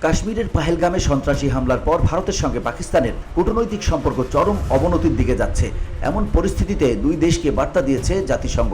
কাশ্মীরের পাহেলগামে সন্ত্রাসী হামলার পর ভারতের সঙ্গে পাকিস্তানের কূটনৈতিক সম্পর্ক চরম অবনতির দিকে যাচ্ছে। এমন পরিস্থিতিতে দুই দেশকে বার্তা দিয়েছে জাতিসংঘ।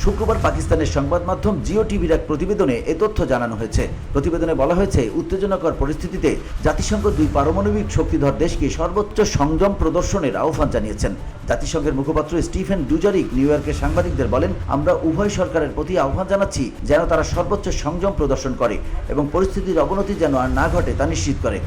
শুক্রবার পাকিস্তানের সংবাদ মাধ্যম জিও টিভির এক প্রতিবেদনে এ তথ্য জানানো হয়েছে। প্রতিবেদনে বলা হয়েছে, উত্তেজনাকর পরিস্থিতিতে জাতিসংঘ দুই পারমাণবিক শক্তিধর দেশকে সর্বোচ্চ সংযম প্রদর্শনের আহ্বান জানিয়েছেন। জাতিসংঘের মুখপাত্র স্টিফেন ডুজারিক নিউ ইয়র্কে সাংবাদিকদের বলেন, আমরা উভয় সরকারের প্রতি আহ্বান জানাচ্ছি যেন তারা সর্বোচ্চ সংযম প্রদর্শন করে এবং পরিস্থিতির অবনতি যেন আর না ঘটে তা নিশ্চিত করে।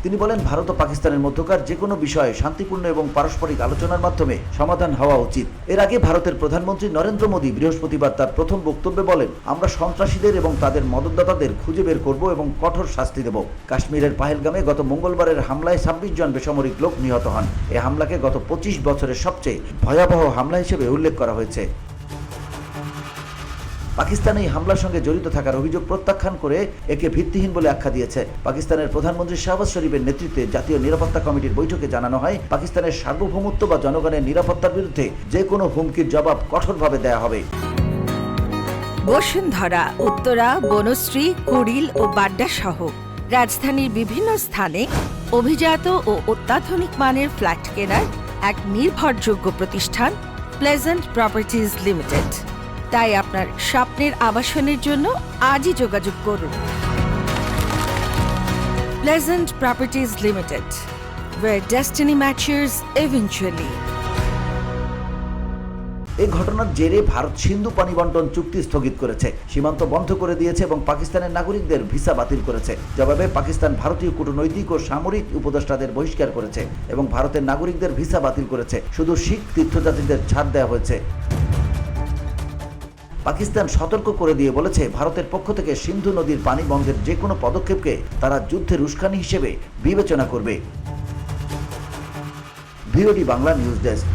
তিনি বলেন, ভারত ও পাকিস্তানের মধ্যকার যে কোনো বিষয়ে শান্তিপূর্ণ এবং পারস্পরিক আলোচনার মাধ্যমে সমাধান হওয়া উচিত। এর আগে ভারতের প্রধানমন্ত্রী নরেন্দ্র মোদী বৃহস্পতিবার তার প্রথম বক্তব্যে বলেন, আমরা সন্ত্রাসীদের এবং তাদের মদতদাতাদের খুঁজে বের করব এবং কঠোর শাস্তি দেব। কাশ্মীরের পাহেলগামে গত মঙ্গলবারের হামলায় 26 জন বেসামরিক লোক নিহত হন। এই হামলাকে গত 25 বছরের সবচেয়ে ভয়াবহ হামলা হিসেবে উল্লেখ করা হয়েছে। পাকিস্তান এই হামলার সঙ্গে জড়িত থাকার অভিযোগ প্রত্যাখ্যান করে একে ভিত্তিহীন বলে আখ্যা দিয়েছে। পাকিস্তানের প্রধানমন্ত্রী শাহবাজ শরীফের নেতৃত্বে জাতীয় নিরাপত্তা কমিটির বৈঠকে জানানো হয়, পাকিস্তানের সার্বভৌমত্ব বা জনগণের নিরাপত্তার বিরুদ্ধে যে কোনো হুমকির জবাব কঠোরভাবে দেয়া হবে। বসুন্ধরা, উত্তরা, বনশ্রী, কুড়িল ও বাড্ডা সহ রাজধানীর বিভিন্ন স্থানে অভিজাত ও অত্যাধুনিক মানের ফ্ল্যাট কেনার এক নির্ভরযোগ্য প্রতিষ্ঠান প্লেজেন্ট প্রপার্টিজ লিমিটেড। তাই আপনার স্বপ্নের আবাসনের জন্য আজই যোগাযোগ করুন। Pleasant properties limited, where destiny matches eventually। এই ঘটনার জেরে ভারত সিন্ধু পানি বন্টন চুক্তি স্থগিত করেছে, সীমান্ত বন্ধ করে দিয়েছে এবং পাকিস্তানের নাগরিকদের ভিসা বাতিল করেছে। জবাবে পাকিস্তান ভারতীয় কূটনৈতিক ও সামরিক উপদেষ্টাদের বহিষ্কার করেছে এবং ভারতের নাগরিকদের ভিসা বাতিল করেছে। শুধু শিখ তীর্থযাত্রীদের ছাড় দেওয়া হয়েছে। পাকিস্তান সতর্ক করে দিয়ে বলেছে, ভারতের পক্ষ থেকে সিন্ধু নদীর পানি বন্ধের যে কোনো পদক্ষেপকে তারা যুদ্ধের উস্কানি হিসেবে বিবেচনা করবে। VOD Bangla news desk.